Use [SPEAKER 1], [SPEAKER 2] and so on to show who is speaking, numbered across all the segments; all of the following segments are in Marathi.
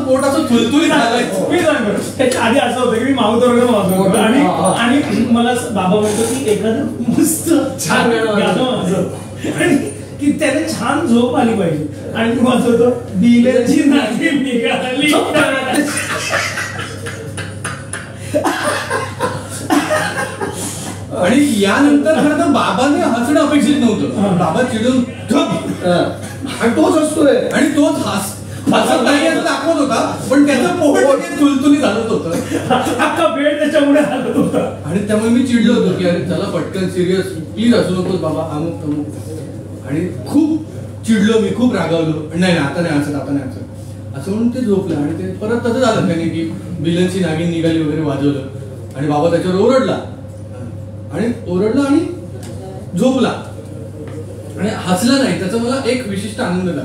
[SPEAKER 1] बाबाचं पोट असं थुलथुलीत झालं.
[SPEAKER 2] मी सांगतो त्याच्या आधी असं होतं की मी माऊथ ऑर्गन वाजवतो आणि मला बाबा म्हणतो की एखादं मस्त छान गाणं वाजव आणि की त्याने छान झोप आली पाहिजे आणि मी वाजवतो बिलेची नागी निघाली.
[SPEAKER 1] आणि यानंतर खरं तर बाबाने हसणं अपेक्षित नव्हतं. बाबा चिडून
[SPEAKER 3] आणि तोच असतोय
[SPEAKER 1] आणि तोच हसत नाही असं दाखवत होता, पण त्याचं पोट तुलतुली घालत होतं,
[SPEAKER 2] अख्खा बेड त्याच्यामुळे हलत होता.
[SPEAKER 1] आणि त्यामुळे मी चिडलो होतो की अरे चला पटकन सिरियस प्लीज असू नकोस बाबा अमुक तमुक. आणि खूप चिडलो मी, खूप रागावलो. नाही आता नाही असं असं म्हणून ते झोपलं. आणि ते परत तसं झालं त्याने की बिलनची नागिन निघाली वगैरे वाजवलं आणि बाबा त्याच्यावर ओरडला आणि झोपला आणि हसला नाही. त्याचा मला एक विशिष्ट आनंद झाला.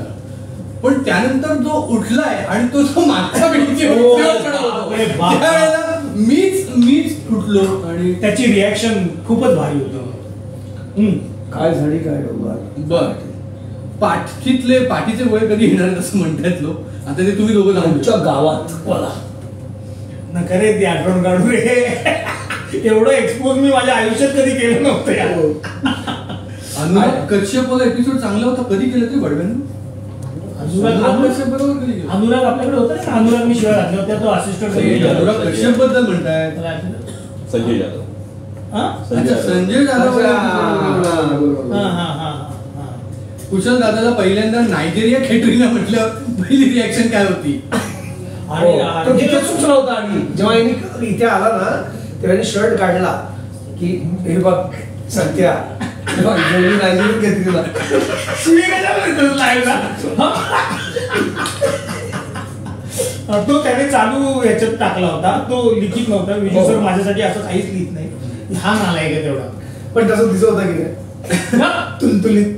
[SPEAKER 1] पण त्यानंतर जो उठलाय आणि तो जो मागच्या त्यावेळेला मीच उठलो आणि
[SPEAKER 2] त्याची रिॲक्शन खूपच भारी होती.
[SPEAKER 3] काय झाली काय
[SPEAKER 1] बर पाठीचे वय कधी येणार असं म्हणतायत लोक. आता ते तुम्ही दोघं
[SPEAKER 3] आमच्या गावात मला
[SPEAKER 2] नका रे ती आठवण काढू रे. एवढं एक्सपोज मी माझ्या आयुष्यात कधी केलं नव्हतं.
[SPEAKER 1] अनुराग कश्यपचा एपिसोड चांगला होता. कधी केलं ते बडव्यानं?
[SPEAKER 2] अनुराग आपल्याकडे होता ना. अनुराग मी शिवाय घातले होते. तो असिस्टंट.
[SPEAKER 1] अनुराग कश्यप बद्दल म्हणताय?
[SPEAKER 4] संजय जाधव.
[SPEAKER 1] संजय जाधव. कुशल दादाला पहिल्यांदा नायजेरिया खेटरीला म्हटलं पहिली रिॲक्शन काय होती?
[SPEAKER 3] तो तिथे सुचला होता. आणि जेव्हा इथे आला ना तेव्हा शर्ट काढला की हे बघ सत्या नायजेरिया घेतली
[SPEAKER 2] तो त्याने चालू याच्यात टाकला होता. तो लिखित नव्हता. विजय सर माझ्यासाठी असं काहीच लिहित नाही. हा नालायक आहे तेवढा.
[SPEAKER 3] पण तसं दिसत होता की तुलतुलीत.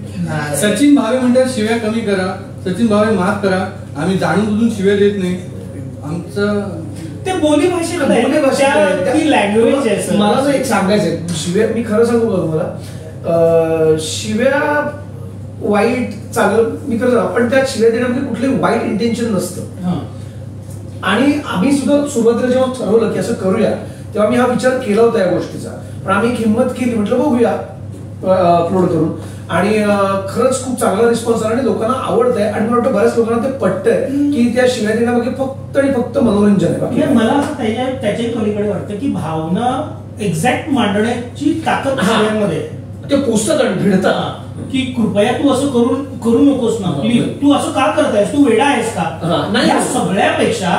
[SPEAKER 1] सचिन भावे म्हणतात शिव्या कमी करा. सचिन भावे माफ करा, आम्ही जाणून बुजून शिव्या देत नाही. आमचं
[SPEAKER 2] ते बोली भाषेत लँग्वेज आहे.
[SPEAKER 3] मला ना एक सांगायचंय शिव्या. मी खरं सांगू का तुम्हाला, शिव्या वाईट चांगलं मी खरं, पण त्या शिव्या देण्यामध्ये कुठलंही वाईट इंटेन्शन नसतं. आणि आम्ही सुद्धा सुरुवातीला जेव्हा ठरवलं की असं करूया तेव्हा मी हा विचार केला होता या गोष्टीचा. पण आम्ही एक हिंमत केली, म्हटलं बघूया अपलोड करून. आणि खरंच खूप चांगला रिस्पॉन्स आला आणि लोकांना आवडतंय. आणि मला वाटतं बऱ्याच लोकांना ते पटतंय की त्या शिव्या देण्यामागे फक्त आणि फक्त मनोरंजन आहे.
[SPEAKER 2] मला असं त्याच्याही पलीकडे वाटतं की भावना एक्झॅक्ट मांडण्याची ताकद शिव्यांमध्ये
[SPEAKER 3] ते पुस्तक भिडतात
[SPEAKER 2] की कृपया तू असं करू नकोस ना प्लीज. तू असं का करतायस? तू वेडा आहेस का? या सगळ्यापेक्षा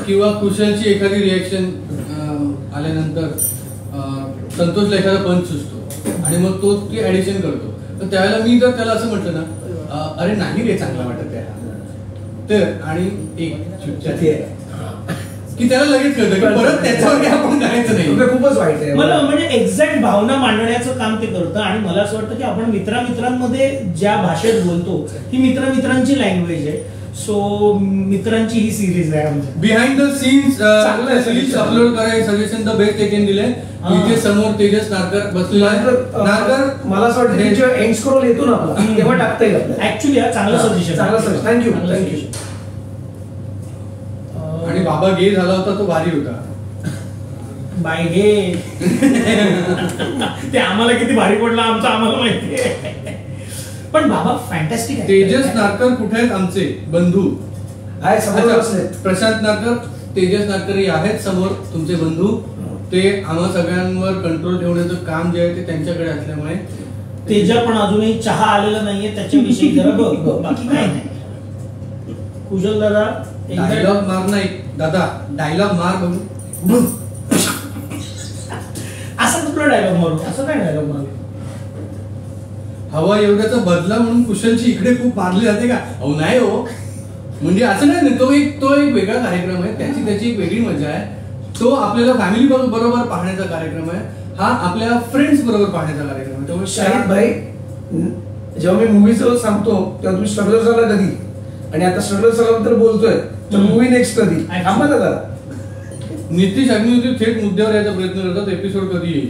[SPEAKER 1] किंवा कुशलची एखादी रिॲक्शन आल्यानंतर संतोषला एखादा पंच सुचतो आणि मग तो ती ऍडिशन करतो. तर त्यावेळेला मी जर त्याला असं म्हटलं ना अरे नाही रे चांगला वाटत आहे तर, आणि एक की त्याला लगेच कळतं की परत त्याच्यावर आपण जायचं नाही.
[SPEAKER 3] खूपच वाईट आहे.
[SPEAKER 2] मला म्हणजे एक्झॅक्ट भावना मांडण्याचं काम ते करतं. आणि मला असं वाटतं की आपण मित्रांमध्ये ज्या भाषेत बोलतो ही मित्रांची लँग्वेज आहे. सो मित्रांची ही सिरीज आहे आमची.
[SPEAKER 1] बिहाइंड द सीन्स अपलोड करायचं सजेशन द बेस्ट टेकन दिलंय. इथे समोर तेजस नारकर बसलेला आहे. नारकर
[SPEAKER 3] मला असं वाटतं एंड स्क्रोल येतो ना आपला तेव्हा टाकता येईल.
[SPEAKER 2] ऍक्च्युली हा चांगला सजेशन.
[SPEAKER 3] थँक्यू.
[SPEAKER 1] आणि बाबा गे झाला होता तो भारी होता.
[SPEAKER 2] बाय गे ते आम्हाला किती भारी पडलं आमचं आम्हाला माहिती आहे. पण बाबा फॅन्टॅस्टिक आहे.
[SPEAKER 1] तेजस नारकर कुठे आहेत आमचे बंधू? प्रशांत नारकर, तेजस नारकर आहेत समोर तुमचे बंधू. ते आम्हा सगळ्यांवर कंट्रोल ठेवण्याचं काम जे आहे ते त्यांच्याकडे असल्यामुळे
[SPEAKER 2] तेजा पण अजूनही चहा आलेला नाहीये त्याच्याविषयी जरा बघ. बाकी काय नाही. कुशल दादा
[SPEAKER 1] डायलॉग मार नाही दादा, डायलॉग मार बघू.
[SPEAKER 2] असं कुठला डायलॉग मारू? असं काय डायलॉग मारू?
[SPEAKER 1] हवा एवढ्याचा बदला म्हणून कुशलची इकडे खूप मारली जाते का? अहो नाही हो, म्हणजे असं नाही. तो एक वेगळा कार्यक्रम आहे. त्याची एक वेगळी मजा आहे. तो आपल्याला फॅमिली बरोबर पाहण्याचा कार्यक्रम आहे. हा आपल्या फ्रेंड्स बरोबर पाहण्याचा कार्यक्रम आहे. त्यामुळे
[SPEAKER 3] शाहिद भाई, जेव्हा मी मूवीचं सांगतो तेव्हा तुम्ही स्ट्रगलर झाला कधी आणि आता स्ट्रगलर झाल्यानंतर बोलतोय तर मूवी नेक्स्ट कधी? थांबा दादा.
[SPEAKER 1] नितीश अग्निहोत्री थेट मुद्द्यावर यायचा प्रयत्न करतात. एपिसोड कधी येईल?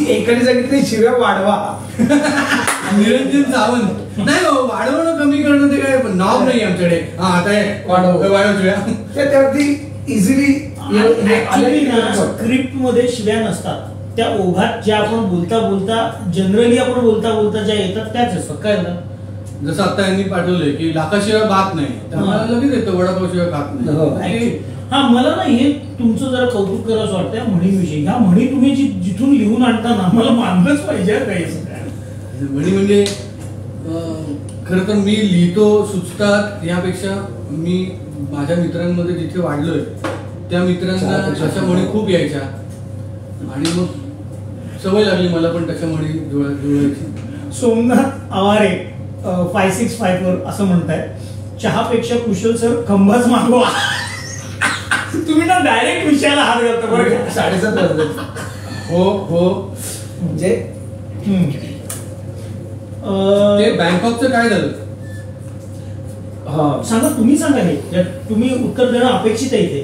[SPEAKER 3] एकाने सांगितलं शिव्या वाढवा.
[SPEAKER 1] निरंजन सावंत नाही हो, वाढवणं कमी करणं ते आमच्याकडे हा आता वाढवूया
[SPEAKER 3] ते अगदी इझिली
[SPEAKER 2] स्क्रिप्ट मध्ये शिव्या नसतात, त्या ओघात ज्या आपण बोलता जनरली आपण बोलता ज्या येतात त्याच असतात. काय ना
[SPEAKER 1] जसं आता यांनी पाठवलंय की लाखाशिवाय बात नाही, त्यामुळे लगेच येतं वडापावशिवाय खात नाही.
[SPEAKER 2] हा मला ना हे तुमचं जरा कौतुक करावं वाटतं म्हणीविषयी. ह्या म्हणी तुम्ही जिथून लिहून आणता ना मला मानलंच पाहिजे काही
[SPEAKER 1] म्हणी म्हणजे खरं तर मी लिहितो सुचतात यापेक्षा मी माझ्या मित्रांमध्ये जिथे वाढलोय त्या मित्रांना अशा म्हणी खूप यायच्या आणि मग सवय लागली मला पण तशा म्हणी जुळवायची.
[SPEAKER 2] सोमनाथ आवारे 5654 असं म्हणताय, चहापेक्षा कुशल सर खंबाच मागवा. तुम्ही ना डायरेक्ट विषयाला हात घालता बरं का.
[SPEAKER 3] 7:30 वाजले.
[SPEAKER 1] हो
[SPEAKER 3] म्हणजे
[SPEAKER 1] ते बँकॉकचं काय झालं
[SPEAKER 2] सांगा, तुम्ही सांगा. हे तुम्ही उत्तर देणं अपेक्षित आहे इथे.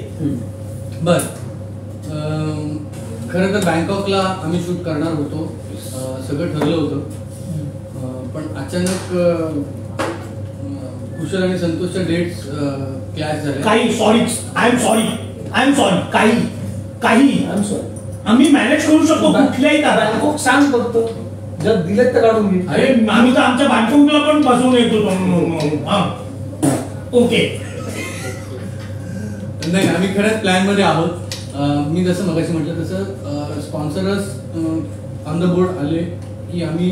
[SPEAKER 1] बर खरं तर बँकॉकला आम्ही शूट करणार होतो, सगळं ठरलं होतं, पण अचानक कुशल आणि संतोषच्या डेट्स क्लॅश झाल्या.
[SPEAKER 2] आय एम सॉरी काही आम्ही मॅनेज करू शकतो कुठल्याही
[SPEAKER 3] बँकॉक सांग फक्त जर दिलेत तर काढून घे.
[SPEAKER 2] अरे आम्ही तर आमच्या बँकॉकला पण बसवून येतो. ओके
[SPEAKER 1] नाही आम्ही खरंच प्लॅन मध्ये आहोत. मी जसं मगाशी म्हटलं तसं स्पॉन्सरच ऑन द बोर्ड आले की आम्ही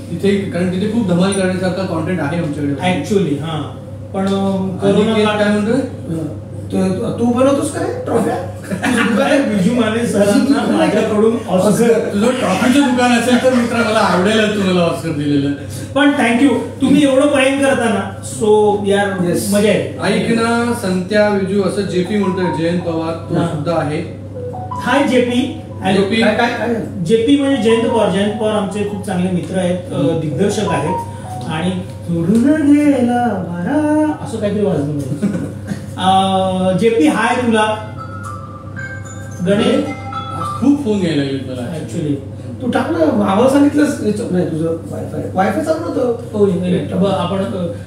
[SPEAKER 1] तिथे, कारण तिथे खूप धमाल करण्यासारखा कॉन्टेंट आहे आमच्याकडे
[SPEAKER 2] ऍक्च्युअली. हा पण
[SPEAKER 1] काय म्हणतोय
[SPEAKER 3] तू बनवतोस काय ट्रॉफ्या?
[SPEAKER 2] बिजू माने सरांना माझ्याकडून ऑस्कर,
[SPEAKER 1] तुझं ट्रॉफीचं दुकान असेल तर मित्र मला आवडेल तुम्हाला ऑस्कर दिलेलं.
[SPEAKER 2] पण थँक्यू, तुम्ही एवढं प्रेम करता ना, सो यार मजा आहे.
[SPEAKER 1] ऐक ना संत्या विजू असं जेपी म्हणतोय, जयंत पवार तो सुद्धा आहे.
[SPEAKER 2] हाय जेपी. जेपी म्हणजे जयंत पवार आमचे खूप चांगले मित्र आहेत, दिग्दर्शक आहेत आणि सोडून गेला मारा असं काहीतरी वाजलं. जेपी हाय तुला. गणेश
[SPEAKER 1] खूप फोन यायला लागले मला
[SPEAKER 2] ऍक्च्युली.
[SPEAKER 3] तू टाक ना, आम्हाला सांगितलंच नाही तुझं वायफाय चालू होतं.
[SPEAKER 2] आपण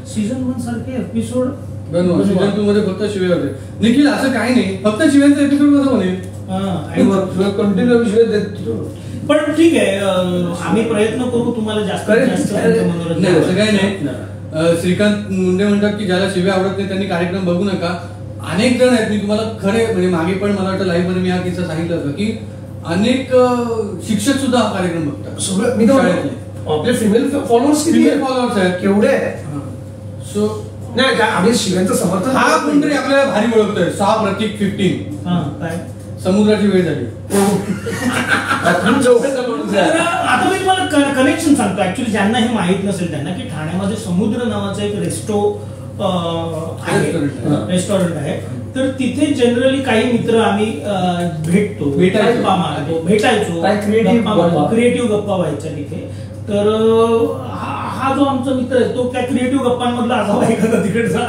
[SPEAKER 2] सीझन 1 सारखे एपिसोड
[SPEAKER 1] सीझन 2 मध्ये फक्त शिवे होते. निखिल असं काही नाही, फक्त शिव्यांचा एपिसोड कसं बनेल?
[SPEAKER 3] कंटिन्यू विषय देत.
[SPEAKER 2] पण ठीक आहे, आम्ही प्रयत्न करू तुम्हाला जास्त मनोरंजन.
[SPEAKER 1] नाही असं काही नाही. श्रीकांत मुंडे म्हणतात की ज्याला शिवे आवडत नाही त्यांनी कार्यक्रम बघू नका. अनेक जण आहेत, मी तुम्हाला खरे म्हणजे मागे पण मला वाटतं लाईव्ह मध्ये मी हा किस्सा सांगितलं होतं की अनेक शिक्षक सुद्धा हा कार्यक्रम बघतात.
[SPEAKER 3] सगळं मी आपले फिमेल फॉलोअर्स
[SPEAKER 1] आहेत
[SPEAKER 3] केवढे.
[SPEAKER 1] सो
[SPEAKER 3] नाही आम्ही शिव्यांचं समर्थन.
[SPEAKER 1] हा कोणतरी आपल्याला भारी ओळखतोय. 6 प्रतीक 15
[SPEAKER 2] काय
[SPEAKER 1] समुद्राची वेळ झाली.
[SPEAKER 2] आता मी तुम्हाला कनेक्शन सांगतो. ऍक्च्युली ज्यांना हे माहित नसेल त्यांना की ठाण्यामध्ये समुद्र नावाचं एक रेस्टॉरंट आहे. तर तिथे जनरली काही मित्र आम्ही भेटायचो, क्रिएटिव्ह गप्पा व्हायच्या तिथे. तर हा जो आमचा मित्र आहे तो त्या क्रिएटिव्ह गप्पांमधला असावा एखादा तिकडचा.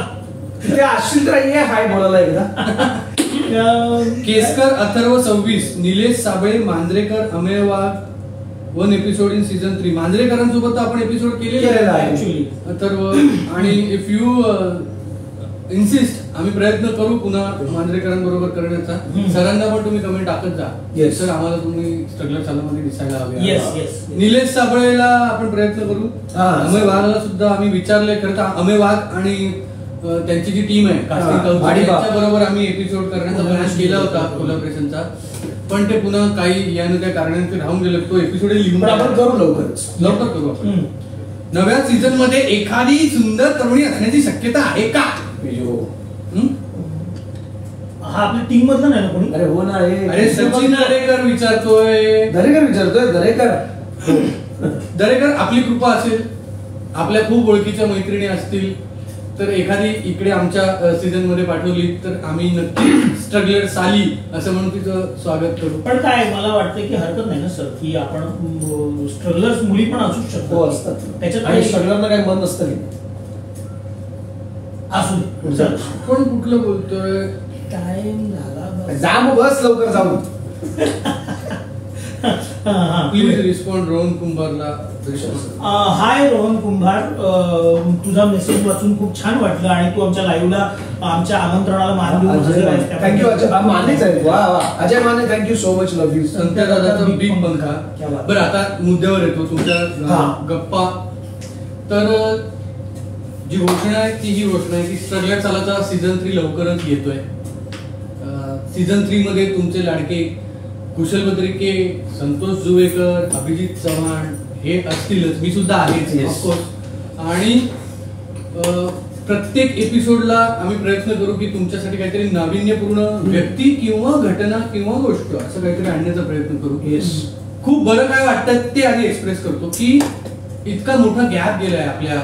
[SPEAKER 3] तिथे असशील तर ये हाय बोलायला एकदा.
[SPEAKER 1] केसकर अथर्व 26 निलेश साबळे मांजरेकर अमेय वाघ 1 एपिसोड इन सीझन 3. मांजरेकरांसोबत आपण एपिसोड केलेला आहे ऍक्च्युअली अथर्व. आणि इफ यू इन्सिस्ट आम्ही प्रयत्न करू पुन्हा मांजरेकरांबरोबर करण्याचा. सरांना पण तुम्ही कमेंट टाकत जा सर आम्हाला तुम्ही स्ट्रगलर चालूमध्ये दिसायला हवे. निलेश साबळेला आपण प्रयत्न करू. अमेय वाघला सुद्धा आम्ही विचारले. खरं तर अमेय वाघ आणि त्यांची जी टीम आहे त्यांच्या बरोबर आम्ही एपिसोड करण्याचा प्रयास केला होता कोलॅबोरेशनचा, पण ते पुन्हा काही यानं त्या कारणाने ते राहून गेलं. तो एपिसोड लिहून
[SPEAKER 3] आपण करू लवकर
[SPEAKER 1] करू आपण. नव्या सीझन मध्ये एखादी सुंदर तरुणी असण्याची शक्यता आहे का?
[SPEAKER 2] हा आपल्या टीम मधला नाही ना कोणी?
[SPEAKER 3] अरे हो ना.
[SPEAKER 1] अरे सचिन दरेकर विचारतोय. दरेकर आपली कृपा असेल, आपल्या खूप ओळखीच्या मैत्रिणी असतील तर एखादी इकडे आमच्या सीझन मध्ये पाठवली तर आम्ही नक्की स्ट्रगलर साली असं म्हणून तिचं स्वागत करू.
[SPEAKER 2] पण काय मला वाटतं की हरकत नाही ना सर की आपण स्ट्रगलर्स मुली पण असू शकतो.
[SPEAKER 3] असतात
[SPEAKER 2] त्याच्यात
[SPEAKER 3] स्ट्रगलरला काही मन नसतं
[SPEAKER 2] असू.
[SPEAKER 1] पण कुठलं बोलतोय?
[SPEAKER 2] टाइम झाला
[SPEAKER 3] जा मग बस लवकर जाऊ.
[SPEAKER 1] प्लीज रिस्पॉन्ड रोहन कुंभारला रिस्पॉन्ड.
[SPEAKER 2] हाय रोहन कुंभार, तुझा मेसेज वाचून खूप छान वाटलं आणि तू आमच्या लाईव्हला आमच्या आमंत्रणाला मान देऊन हजर आहेस.
[SPEAKER 3] थँक्यू अजय मानेच आहे. वा वा Ajay Mane, thank you so much. Love you.
[SPEAKER 1] Santya दादाचा बिग पंखा. बरं आता मुद्द्यावर येतो तुमच्या गप्पा. तर जी घोषणा आहे ती ही घोषणा आहे की स्ट्रगलर सालाचा सीझन 3 लवकरच येतोय. सीझन 3 मध्ये तुमचे लाडके कुशल बद्रिके, संतोष जुवेकर, अभिजित चव्हाण हे असतीलच, मी सुद्धा आहेच ऑफकोर्स. आणि प्रत्येक एपिसोडला आम्ही प्रयत्न करू की तुमच्यासाठी काहीतरी नाविन्यपूर्ण व्यक्ती किंवा घटना किंवा गोष्ट असं काहीतरी आणण्याचा प्रयत्न करू. खूप बरं काय वाटतं ते आधी एक्सप्रेस करतो की इतका मोठा गॅप गेलाय आपल्या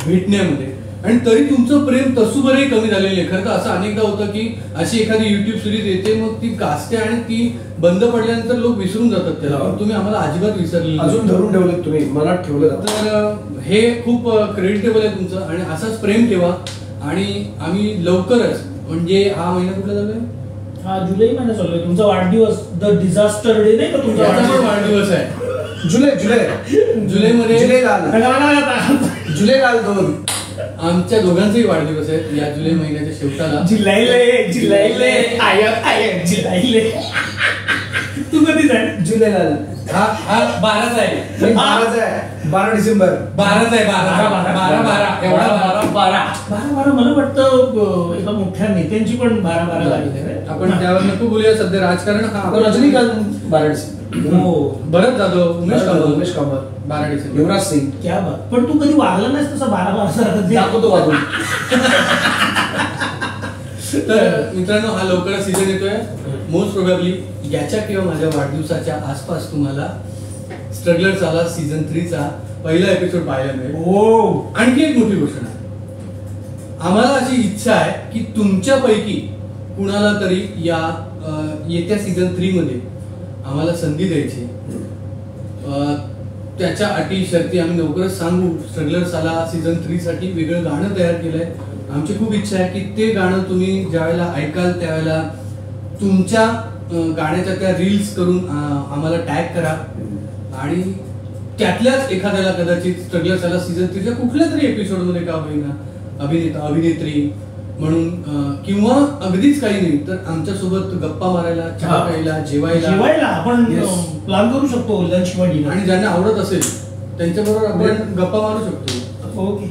[SPEAKER 1] भेटण्यामध्ये आणि तरी तुमचं प्रेम तसुबरही कमी झालेलं आहे. खरं तर असं अनेकदा होतं की अशी एखादी युट्यूब सिरीज येते, मग ती गाजते आणि ती बंद पडल्यानंतर लोक विसरून जातात त्याला. पण तुम्ही आम्हाला अजिबात विसरले,
[SPEAKER 3] अजून धरून ठेवलं तुम्ही, मनात ठेवलं.
[SPEAKER 1] तर हे खूप क्रेडिटेबल आहे तुमचं आणि असंच प्रेम ठेवा. आणि आम्ही लवकरच, म्हणजे हा महिना कुठला चालू आहे?
[SPEAKER 2] हा जुलै महिना चालू आहे. तुमचा वाढदिवस द डिझास्टर डे नाही का तुमचा?
[SPEAKER 1] वाढदिवस आहे
[SPEAKER 3] जुलैमध्ये जुलै 2.
[SPEAKER 1] आमच्या दोघांचाही वाढदिवस आहे या जुलै महिन्याच्या शेवटाला.
[SPEAKER 2] तू कधी जाय?
[SPEAKER 3] जुलैला.
[SPEAKER 1] हा 12च आहे.
[SPEAKER 3] 12 डिसेंबर.
[SPEAKER 1] 12च आहे. 12
[SPEAKER 2] मला वाटतं एका मोठ्या नेत्यांची पण 12 लागली.
[SPEAKER 1] आपण त्यावर नको बोलूया सध्या. राजकारण हा
[SPEAKER 3] रजनीकांत 12 डिसेंबर.
[SPEAKER 2] हो
[SPEAKER 1] भरत जाधव,
[SPEAKER 3] उमेश कामत
[SPEAKER 1] 12 डिसेंबर.
[SPEAKER 3] युवराज सिंग.
[SPEAKER 2] क्या बात. पण तू कधी वागला नाहीस तसा 12
[SPEAKER 3] दाखवतो वाजून.
[SPEAKER 1] तर मित्रांनो हा लवकरच सीझन येतोय. मोस्ट प्रोबॅबली याच्या किंवा माझ्या वाढदिवसाच्या आसपास तुम्हाला स्ट्रगलर साला सीझन 3 चा पहिला एपिसोड पाहायला मिळेल.
[SPEAKER 2] हो.
[SPEAKER 1] आणखी एक मोठी गोष्ट आहे, आम्हाला अशी इच्छा आहे की तुमच्यापैकी कुणाला तरी या येत्या सीझन 3 मध्ये आम्हाला संधी द्यायची. त्याच्या अटी शर्ती आम्ही लवकरच सांगू. स्ट्रगलर साला सीझन 3 साठी वेगळं गाणं तयार केलंय. आमची खूप इच्छा आहे की ते गाणं तुम्ही ज्यावेळेला ऐकाल त्यावेळेला तुमच्या गाण्याच्या त्या रील्स करून आम्हाला टॅग करा आणि त्यातल्याच एखाद्याला कदाचित स्ट्रगलर साला सीझन 3 च्या कुठल्या तरी एपिसोड मध्ये का होईना अभिनेता अभिनेत्री म्हणून किंवा अगदीच काही नाही तर आमच्या सोबत गप्पा मारायला, चहा प्यायला, जेवायला
[SPEAKER 2] आपण प्लॅन करू शकतो लंच मध्ये.
[SPEAKER 1] आणि ज्यांना आवडत असेल त्यांच्याबरोबर आपण गप्पा मारू शकतो.
[SPEAKER 2] ओके.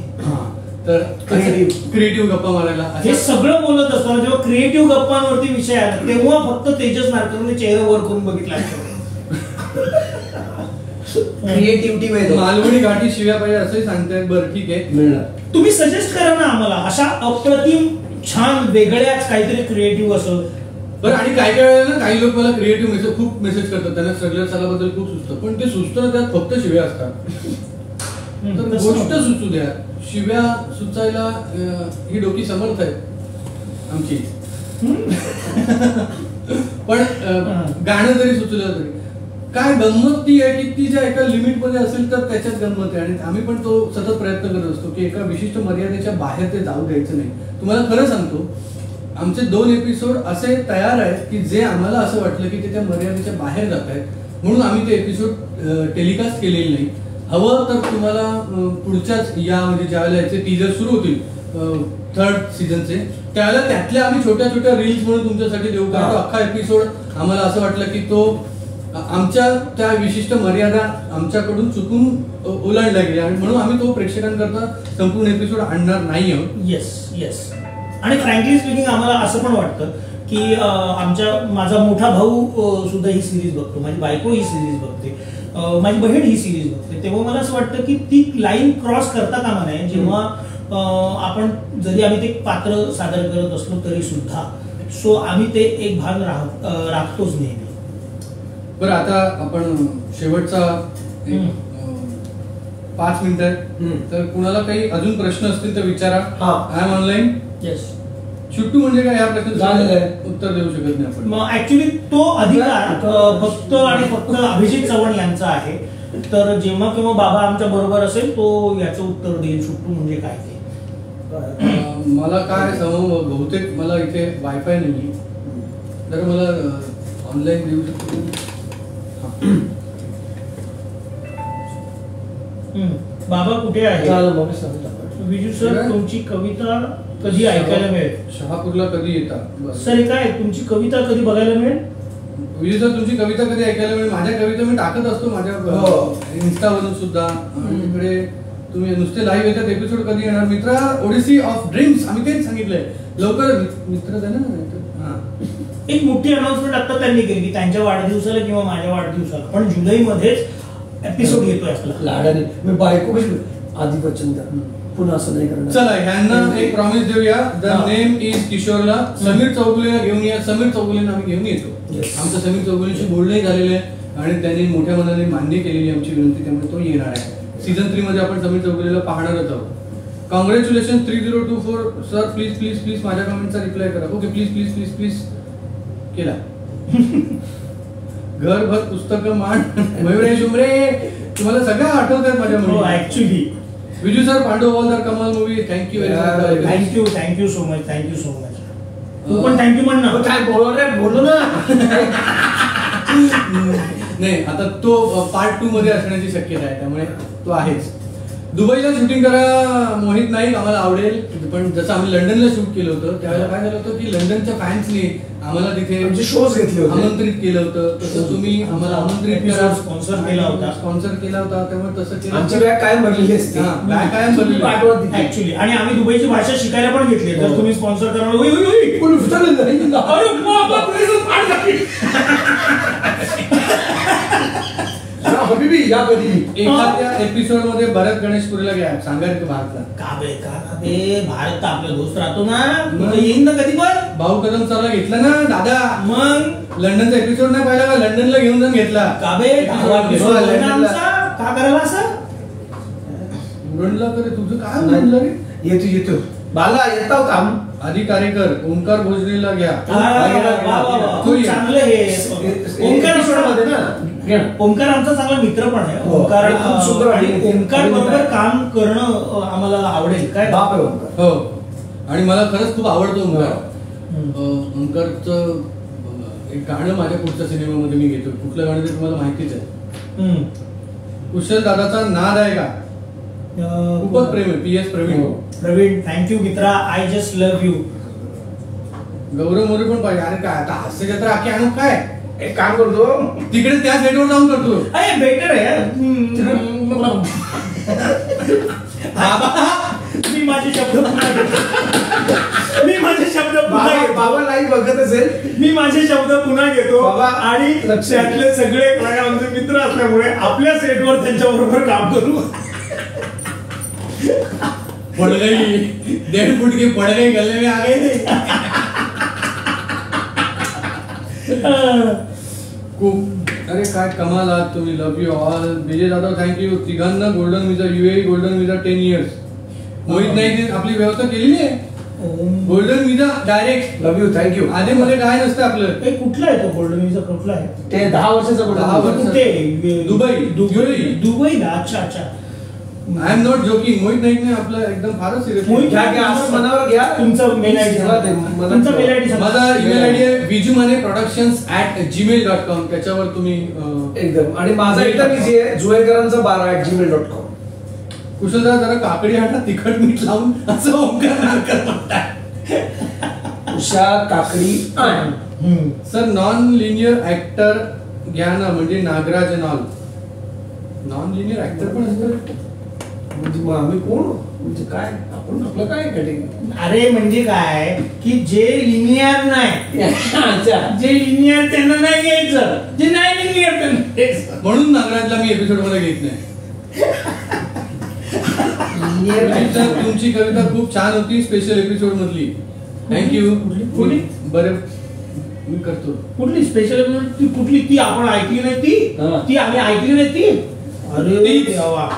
[SPEAKER 3] तर
[SPEAKER 1] क्रिएटिव्ह गप्पा मारायला
[SPEAKER 2] हे सगळं बोलत असताना जेव्हा क्रिएटिव्ह गप्पांवरती विषय आला तेव्हा फक्त तेजस नारकरने चेहरा वर करून बघितला.
[SPEAKER 3] क्रिएटिव्हिटी
[SPEAKER 1] मालवणी घाटी शिव्या पाहिजे असंही सांगतायत. बरं ठीक आहे,
[SPEAKER 2] तुम्ही सजेस्ट करा ना आम्हाला अशा अप्रतिम छान वेगळ्याच काहीतरी क्रिएटिव्ह असं.
[SPEAKER 1] बरं. आणि काही काही वेळेला ना काही लोक मला क्रिएटिव्ह मेसेज खूप मेसेज करतात, त्यांना स्ट्रगलर सालाबद्दल खूप सुचतं, पण ते सुचतं त्यात फक्त शिव्या असतात. तर गोष्ट सुचू द्या, शिव्या सुचायला ही डोकी समर्थ आहे आमची. पण गाणं जरी सुचलं तरी काय गंमत ती आहे की ती ज्या एका लिमिट मध्ये असेल तर त्याच्यात गंमत आहे. आणि आम्ही पण तो सतत प्रयत्न करत असतो की एका विशिष्ट मर्यादेच्या बाहेर ते जाऊ द्यायचं नाही. तुम्हाला खरं सांगतो, आमचे 2 एपिसोड असे तयार आहेत की जे आम्हाला असं वाटलं की ते त्या मर्यादेच्या बाहेर जात आहेत, म्हणून आम्ही ते एपिसोड टेलिकास्ट केलेले नाही. हवं तर तुम्हाला पुढच्याच या म्हणजे ज्यावेळेला याचे टीजर सुरू होतील 3rd सीझनचे त्यावेळेला त्यातल्या आम्ही छोट्या छोट्या रील्स म्हणून तुमच्यासाठी देऊ. कारण अख्खा एपिसोड आम्हाला असं वाटलं की तो आमच्या त्या विशिष्ट मर्यादा आमच्याकडून चुकून ओलांडल्या गेल्या आणि म्हणून आम्ही तो प्रेक्षकांकरता संपूर्ण एपिसोड आणणार नाही आहोत.
[SPEAKER 2] येस. आणि फ्रँकली स्पीकिंग आम्हाला असं पण वाटतं की माझा मोठा भाऊ सुद्धा ही सिरीज बघतो, माझी बायको ही सिरीज बघते, माझी बहीण ही सिरीज बघते. तेव्हा मला असं वाटतं की ती लाईन क्रॉस करता कामा नये जेव्हा आपण जरी आम्ही ते पात्र सादर करत असलो तरी सुद्धा. सो आम्ही ते एक भाग राखतोच नेहमी.
[SPEAKER 1] बरं, आता आपण शेवटचा 5 मिनिटं आहे, तर कुणाला काही अजून प्रश्न असतील तर विचारा. I am online.
[SPEAKER 2] येस.
[SPEAKER 1] शुट्टू म्हणजे काय, या प्रश्नाचं उत्तर देऊ शकत नाही आपण.
[SPEAKER 2] ऍक्च्युली तो अधिकार फक्त आणि फक्त अभिजित चव्हाण यांचा आहे. तर जेव्हा केव्हा बाबा आमच्या बरोबर असेल तो याचं उत्तर देईल शुट्टू म्हणजे काय ते.
[SPEAKER 1] मला काय बहुतेक मला इथे वायफाय नाही, तर मला ऑनलाईन देऊ शकतो.
[SPEAKER 2] बाबा कुठे आहे? विजू सर, तुमची कविता कधी ऐकायला मिळेल?
[SPEAKER 1] शहापूरला कधी येता?
[SPEAKER 2] सर हे काय, तुमची कविता कधी बघायला मिळेल?
[SPEAKER 1] विजय सर, तुमची कविता कधी ऐकायला मिळेल? माझ्या कविता मी टाकत असतो माझ्या इन्स्टावरून सुद्धा. आणि तिकडे तुम्ही नुसते लाईव्ह येतात. एपिसोड कधी येणार? मित्रा ओडिसी ऑफ ड्रीम्स, आम्ही तेच सांगितलंय. लवकर मित्र ना.
[SPEAKER 2] एक मोठी अनाउन्समेंट आता त्यांनी केली की त्यांच्या वाढदिवसाला किंवा माझ्या वाढदिवसाला पण जुलैमध्येच एपिसोड येतोय आपला.
[SPEAKER 3] लाडाने मी बायको कशी आधी बच्चन पुन्हा असं नाही करणार.
[SPEAKER 1] चला ह्यांना एक प्रॉमिस देऊया. द नेम इज किशोरला समीर चौगुलेला घेऊन या. समीर चौगुलेला आम्ही घेऊन येतो. आमचं समीर चौगुलेशी बोलणंही झालेलं आहे आणि त्यांनी मोठ्या मनाने मान्य केलेली आमची विनंती, त्यामुळे तो येणार आहे. सीझन 3 मध्ये आपण समीर चौगुलेला पाहणारच आहोत. Congratulation 3024 sir. Please please please माझ्या कमेंटचा रिप्लाय करा. Okay please please please please केला. घरभर पुस्तकं मांड. मयुरे शुमरे, तुम्हाला सगळं आठवत आहेत माझ्या
[SPEAKER 2] हो actually.
[SPEAKER 1] Viju sir, Pandav all दर कमाल movie. Thank you very much.
[SPEAKER 2] Thank you so much. तू पण थँक्यू म्हण ना.
[SPEAKER 3] काय बोललो ना.
[SPEAKER 1] नाही, आता तो पार्ट 2 मध्ये असण्याची शक्यता आहे, त्यामुळे तो आहेच. दुबईला शूटिंग करा मोहित नाईक, आम्हाला आवडेल. पण जसं आम्ही लंडनला शूट केलं होतं त्यावेळेला काय झालं होतं की लंडनच्या फॅन्सनी आम्हाला तिथे
[SPEAKER 3] शोज घेतले होते,
[SPEAKER 1] आमंत्रित केलं होतं. तसं तुम्ही आम्हाला आमंत्रित करा,
[SPEAKER 2] स्पॉन्सर केला होता. त्यामुळे
[SPEAKER 1] तसं केलं.
[SPEAKER 3] आमची बॅग कायम भरलेली असते.
[SPEAKER 1] बॅग कायम भरलेली
[SPEAKER 2] ऍक्च्युली. आणि आम्ही दुबईची भाषा शिकायला पण घेतली. तर तुम्ही स्पॉन्सर करणार.
[SPEAKER 3] हबीबी या कधी
[SPEAKER 1] एखाद्या एपिसोड मध्ये भरत गणेशपुरीला घ्या, सांगायचं भारतला.
[SPEAKER 2] का बे भारत तर आपला दोस्त राहतो ना, येईन ना कधी पण.
[SPEAKER 1] भाऊ कदम सरला घेतला ना दादा.
[SPEAKER 2] मग
[SPEAKER 1] लंडनचा एपिसोड नाही पाहिला का? लंडनला घेऊन जाऊन घेतला.
[SPEAKER 2] का बे का करायला असं
[SPEAKER 1] उरणला करे तुझं काय म्हणलं रे?
[SPEAKER 3] येतो बाला येतो काम.
[SPEAKER 1] अधिकारीकर ओंकार भोजनेला घ्या.
[SPEAKER 2] चांगलं हे ओंकार मध्ये ना. ओंकार आमचा चांगला मित्र पण आहे. ओंकार खूप सुंदर आणि ओंकार बरोबर काम करणं आम्हाला आवडेल. काय
[SPEAKER 3] बाप आहे ओंकार.
[SPEAKER 1] हो, आणि मला खरंच खूप आवडतो ओंकार. ओंकारचं एक गाणं माझ्या पुढच्या सिनेमामध्ये मी घेतो. कुठलं गाणं ते तुम्हाला माहितीच आहे. कुशल दादाचा नाद आहे का? खूपच प्रेम आहे. PS प्रवीण.
[SPEAKER 2] थँक्यू मित्रा. I just love you.
[SPEAKER 1] Gaurav More पण पाहिजे. अरे काय आता हास्य जत्रा आखी आणू काय?
[SPEAKER 3] एक काम करतो
[SPEAKER 1] तिकडे त्या सेटवर जाऊन करतो.
[SPEAKER 2] अरे बेटर आहे. मी माझे शब्द पुन्हा घेतो.
[SPEAKER 3] बाबा लाईव्ह बघत असेल.
[SPEAKER 2] मी माझे शब्द पुन्हा घेतो
[SPEAKER 3] बाबा,
[SPEAKER 2] आणि त्यातले सगळे आमचे मित्र असल्यामुळे आपल्या सेटवर त्यांच्या बरोबर काम करू.
[SPEAKER 1] पड़ गई 1.5 फुट की पड़ गई गले में आ गई. खूप अरे काय कमाल आहात तुम्ही. Love you all. Vijay Jadhav thank you. तिघांना गोल्डन विजा, UAE गोल्डन विजा 10 years. मोहित नाईक आपली व्यवस्था केलेली आहे. Golden visa direct.
[SPEAKER 3] Love you thank you.
[SPEAKER 1] आधी मध्ये काय नसतं आपलं.
[SPEAKER 2] कुठला आहे तो गोल्डन विजा? कुठला आहे
[SPEAKER 3] ते 10 वर्षाचा
[SPEAKER 1] 10 वर्ष.
[SPEAKER 2] दुबईला. अच्छा.
[SPEAKER 1] I am not joking. Mohit नाईकने आपलं एकदम फारच सिरियस.
[SPEAKER 3] मनावर घ्या.
[SPEAKER 2] तुमचा मेल आयडी.
[SPEAKER 1] माझा ईमेल आयडी आहे vijumaneproductions@gmail.com. त्याच्यावर तुम्ही
[SPEAKER 3] एकदम. आणि माझा एकदम इझी आहे. जुएकरांचा12@gmail.com.
[SPEAKER 1] कुशलदा जरा काकडी हाटा तिखट मीठ लावून असं ओंकार
[SPEAKER 3] उषा काकडी.
[SPEAKER 1] सर नॉन लिनियर ऍक्टर घ्या ना, म्हणजे नागराज नॉन लिनियर ऍक्टर पण असतं.
[SPEAKER 3] म्हणजे मग आम्ही कोण म्हणजे काय आपण आपलं काय कॅटेगरी?
[SPEAKER 2] अरे म्हणजे काय की जे लिनियर नाही, जे लिनियर त्यांना नाही घ्यायचं, जे नाही लिनियर त्यांना घ्यायचं.
[SPEAKER 1] म्हणून नागराजला मी एपिसोड मध्ये घेत नाही. तुमची कविता खूप छान होती स्पेशल एपिसोड मधली. थँक्यू. बरं मी करतो.
[SPEAKER 2] कुठली स्पेशल एपिसोड? ती कुठली? ती आपण ऐकली नाही. ती आम्ही ऐकली नाही ती. अरे देवा,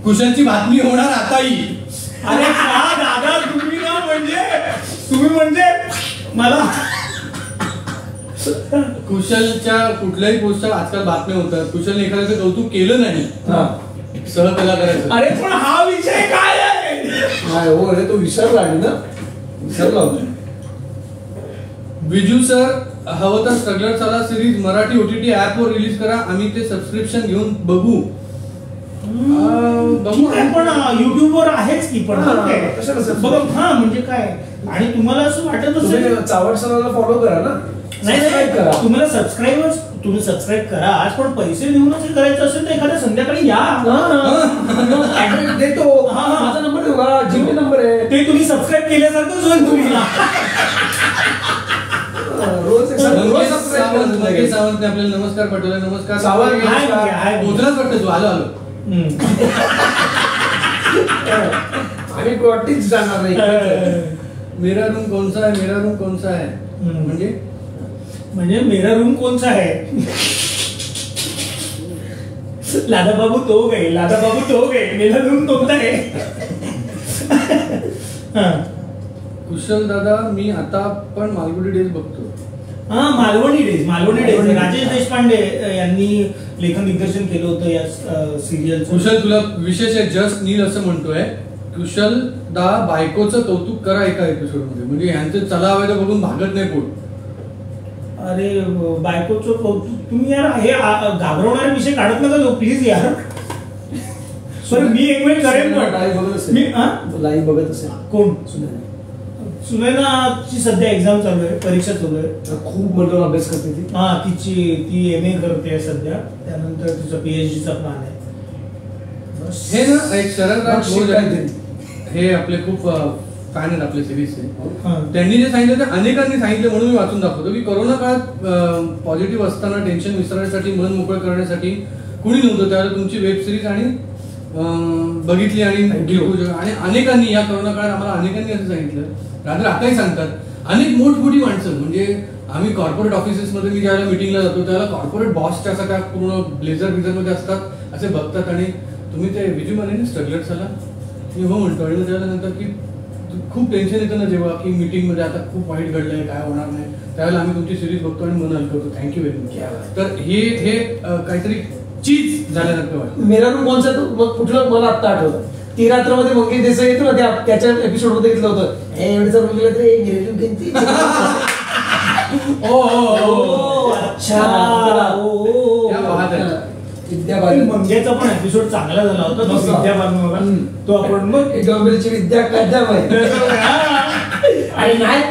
[SPEAKER 1] कुशलची बातमी होणार आताही.
[SPEAKER 2] अरे का दादा, तुम्ही म्हणजे मला
[SPEAKER 1] कुशलच्या कुठल्याही पोस्टच्या आजकाल बातम्या होतात. कुशलने एखाद्याचं कौतुक केलं नाही सहकलाकाराचं.
[SPEAKER 2] अरे पण हा विषय काय आहे?
[SPEAKER 3] हो रे, तो विसरला ना. विसरला होता.
[SPEAKER 1] विजू सर हवं तर स्ट्रगलर साला सिरीज मराठी OTT ऍपवर रिलीज करा, आम्ही ते सबस्क्रिप्शन घेऊन बघू.
[SPEAKER 2] पण युट्यूबवर आहेच की, पण बघा हा म्हणजे काय. आणि तुम्हाला असं वाटत असेल
[SPEAKER 3] चावट सराला फॉलो करा ना.
[SPEAKER 2] नाही तुम्हाला तुम्ही सबस्क्राईब करा आज, पण पैसे देऊनच हे करायचं असेल तर एखाद्या संध्याकाळी या
[SPEAKER 3] देतो. माझा नंबर देऊ का, जीपे नंबर आहे.
[SPEAKER 2] ते तुम्ही सबस्क्राईब केल्यासारखंच होईल तुम्हाला.
[SPEAKER 1] सावंतने आपल्याला नमस्कार पाठवला. नमस्कार
[SPEAKER 3] सावंत.
[SPEAKER 1] पोचलाच वाटतं तू. आलो
[SPEAKER 3] आम्ही कोटीच जाणार नाही.
[SPEAKER 1] मेरा रूम कोणसा आहे, मेरा रूम कोणसा आहे
[SPEAKER 2] म्हणजे मेरा रूम कोणसा आहे. लादा बाबू तो गए, लादा बाबू तो गए, मेरा रूम कोणता आहे.
[SPEAKER 1] कुशल दादा, मी आता पण मालगुडी डेज बघतो.
[SPEAKER 2] हा, मालवणी डेज. राजेश देशपांडे यांनी लेखन दिग्दर्शन केलं होतं या सिरियल.
[SPEAKER 1] कुशल, तुला विशेष आहे. जस्ट नील असं म्हणतोय, कुशल दा बायकोचं कौतुक करा एका एपिसोड मध्ये, म्हणजे ह्यांचं चला हवं तर बघून भागत नाही पोट.
[SPEAKER 2] अरे बायकोचं कौतुक तुम्ही यार हे घाबरवणारे विषय काढत नका लो प्लीज यार. सर मी एक वेळ करेन, पण
[SPEAKER 3] लाईव्ह बघत असेल.
[SPEAKER 2] कोण? सुनैनाची सध्या एक्झाम चालू आहे, परीक्षा चालू आहे.
[SPEAKER 3] खूप मोठा अभ्यास करते ती.
[SPEAKER 2] ती MA करते सध्या, त्यानंतर तिचा PhDचा प्लॅन आहे.
[SPEAKER 1] हे ना एक शरद घोष हे आपले खूप फॅन आहेत आपल्या सिरीजचे. त्यांनी जे सांगितलं ते अनेकांनी सांगितलं, म्हणून मी वाचून दाखवतो की कोरोना काळात पॉझिटिव्ह असताना टेन्शन विसरण्यासाठी, मन मोकळं करण्यासाठी कुणी नव्हतं. त्यावेळेला तुमची वेब सिरीज आणि बघितली आणि अनेकांनी या कोरोना काळात आम्हाला अनेकांनी असं सांगितलं. रात्री आताही सांगतात अनेक मोठमोठी माणसं, म्हणजे आम्ही कॉर्पोरेट ऑफिसेसमध्ये मी ज्यावेळेला मिटिंगला जातो त्यावेळेला कॉर्पोरेट बॉसच्या असा त्या पूर्ण ब्लेझर मध्ये असतात असे बघतात, आणि तुम्ही ते विजू म्हणे स्ट्रगलर झाला मी हो म्हणतो. आणि त्यावेळेला नंतर की खूप टेन्शन येतं ना जेव्हा की मीटिंग मध्ये आता खूप वाईट घडलंय, काय होणार नाही, त्यावेळेला आम्ही तुमची सिरीज बघतो आणि मन हलकं होतो. Thank you very much. तर हे काहीतरी चीज झाल्यासारखं वाटतं.
[SPEAKER 3] मेरा रूम कोणचा तो मग कुठलं मला आत्ता आठवलं. ती रात्रमध्ये मंगेश देसाई येतो ना, त्याच्या एपिसोड मध्ये घेतलं होतं. एवढं रूम गेलं तर
[SPEAKER 2] मंग्याचा पण एपिसोड चांगला झाला होता. तो आपण मग
[SPEAKER 3] डोंगरीची विद्या कद्या आणि नाही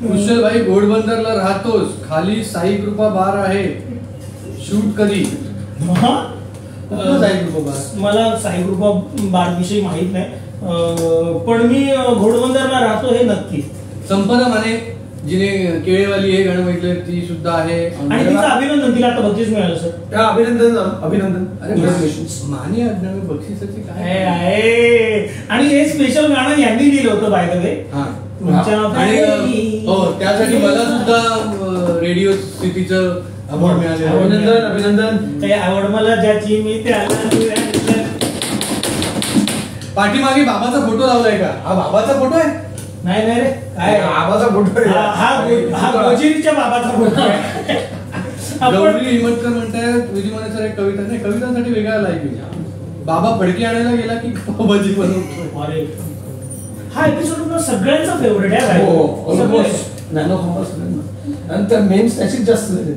[SPEAKER 1] कुशल भाई घोडबंदरला राहतोस, खाली साई कृपा बार आहे, शूट कधी?
[SPEAKER 2] मला साई कृपा बार विषयी माहित नाही, पण मी घोडबंदरला राहतो हे नक्की.
[SPEAKER 1] संपदा माने जिने केळेवाली हे गाणं म्हटलं ती सुद्धा आहे.
[SPEAKER 2] आणि तिचं अभिनंदन, तिला आता बक्षीस मिळालं सर.
[SPEAKER 3] अभिनंदन.
[SPEAKER 1] अरे माने आडनावे बक्षिसाचे काय
[SPEAKER 2] आहे. आणि हे स्पेशल गाणं यांनी लिहिलं होतं बाय द वे.
[SPEAKER 1] हो, त्यासाठी मला सुद्धा रेडिओ सिटीचं अवॉर्ड मिळाले.
[SPEAKER 3] अभिनंदन.
[SPEAKER 2] ते अवॉर्ड मला ज्याची मी त्याला.
[SPEAKER 1] पाठीमागे बाबाचा फोटो लावलाय का? हा बाबाचा फोटो आहे?
[SPEAKER 2] नाही रे, काय
[SPEAKER 3] बाबाचा फोटो
[SPEAKER 2] हा गोजिरीच्या बाबाचा फोटो आहे.
[SPEAKER 1] गौरी हिमतकर म्हणतायत विजय माने सर एक कविता नाही, कवितांसाठी वेगळा लाईक बाबा फडकी आणायला गेला की पावभाजी बनवतो.
[SPEAKER 2] अरे हा एपिसोड सगळ्यांचा फेवरेट आहे.
[SPEAKER 3] नंतर मेन्स त्याचीच जास्त झाले.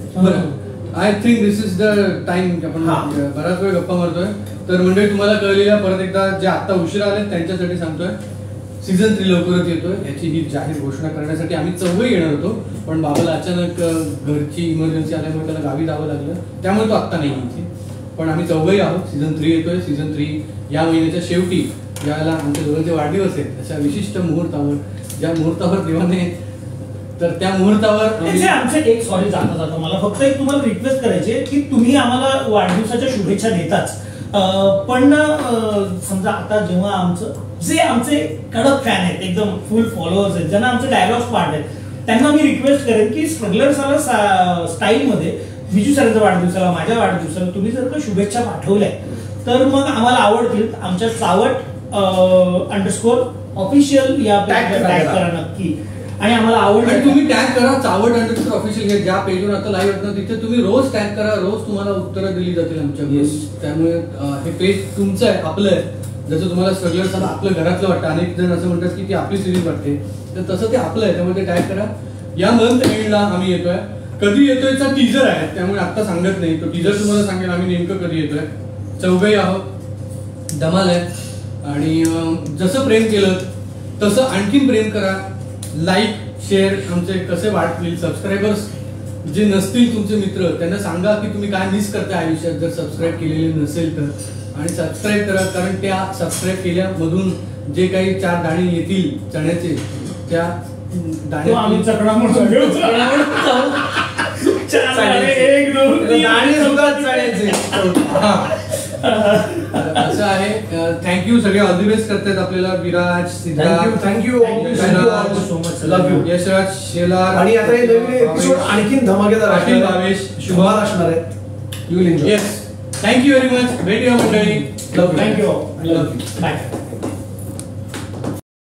[SPEAKER 1] I think this is the time. आपण बराच वेळ गप्पा मारतोय. तर म्हणजे तुम्हाला कळलेल्या परत एकदा जे आता उशिरा आले त्यांच्यासाठी सांगतोय, सीझन 3 लवकरच येतोय. याची ही जाहीर घोषणा करण्यासाठी आम्ही 4 येणार होतो, पण बाबाला अचानक घरची इमर्जन्सी आल्यामुळे त्याला गावी जावं लागलं, त्यामुळे तो आत्ता नाही येते. पण आम्ही 4 आहोत. सीझन 3 येतोय. सीझन 3 या महिन्याच्या शेवटी, ज्यावेळेला आमच्या दोघांचे वाढदिवस आहेत अशा विशिष्ट मुहूर्तावर, ज्या मुहूर्तावर देवाने, तर त्या मुहूर्तावर
[SPEAKER 2] आमचे एक सॉरी जाता मला फक्त एक तुम्हाला रिक्वेस्ट करायची की तुम्ही आम्हाला वाढदिवसाच्या शुभेच्छा देताच, पण समजा आता जेव्हा आमचे कडक फॅन आहेत, एकदम फुल फॉलोअर्स आहेत, ज्यांना आमचे डायलॉग्स पार्ट आहेत, त्यांना मी रिक्वेस्ट करेन की स्ट्रगलर्सला स्टाईल मध्ये विजू सरांच्या वाढदिवसाला, माझ्या वाढदिवसाला तुम्ही जर का शुभेच्छा पाठवल्या तर मग आम्हाला आवडतील. आमच्या चावट _ ऑफिशियल या टॅग करा नक्की. आणि आम्हाला
[SPEAKER 1] आणि
[SPEAKER 2] आवडलं.
[SPEAKER 1] तुम्ही टॅग करा चावट अंडरस्कोर ऑफिशियल हे ज्या पेजवर आता लाईव्ह होतं तिथे तुम्ही रोज टॅग करा, रोज तुम्हाला उत्तरं दिली जातील आमच्याकडून.
[SPEAKER 3] Yes.
[SPEAKER 1] त्यामुळे हे पेज तुमचं आहे, आपलं आहे. जसं तुम्हाला सगळं सगळं आपलं घरातलं वाटतं, अनेक जण असं म्हणतात की ती आपली सिरीज वाटते, तर तसं ते आपलं आहे. त्यामुळे ते टॅग करा. या मंथ एंडला आम्ही येतोय. कधी येतोयचा टीजर आहे, त्यामुळे आता सांगत नाही. तो टीजर तुम्हाला सांगेल आम्ही नेमकं कधी येतोय. चौघही आहोत, धमाल आहे. आणि जसं प्रेम केलं तसं आणखीन प्रेम करा. लाईक शेअर आमचे कसे वाढतील. सबस्क्रायबर्स जे नसतील तुमचे मित्र त्यांना सांगा की तुम्ही काय मिस करताय आयुष्यात जर सबस्क्राईब केलेले नसेल तर. आणि सबस्क्राईब करा, कारण त्या सबस्क्राईब केल्यामधून जे काही 4 दाणे येतील चण्याचे त्या
[SPEAKER 2] आम्ही चकडा म्हणून
[SPEAKER 1] असं आहे. थँक्यू सगळे ऑल दी बेस्ट करतात आपल्याला. Viraj, Siddharth,
[SPEAKER 3] thank you so much. Love you.
[SPEAKER 1] Yashraj, Shelar.
[SPEAKER 3] आणि आता हे नवीन एपिसोड आणखीन धमाकेदार
[SPEAKER 1] पाटील,
[SPEAKER 3] असणार आहे.
[SPEAKER 1] भावेश,
[SPEAKER 3] शुभार असणार आहे. You will enjoy.
[SPEAKER 1] Yes. Thank you very much. भेटूया मंडळी.
[SPEAKER 3] Love you.
[SPEAKER 2] थँक्यू. बाय.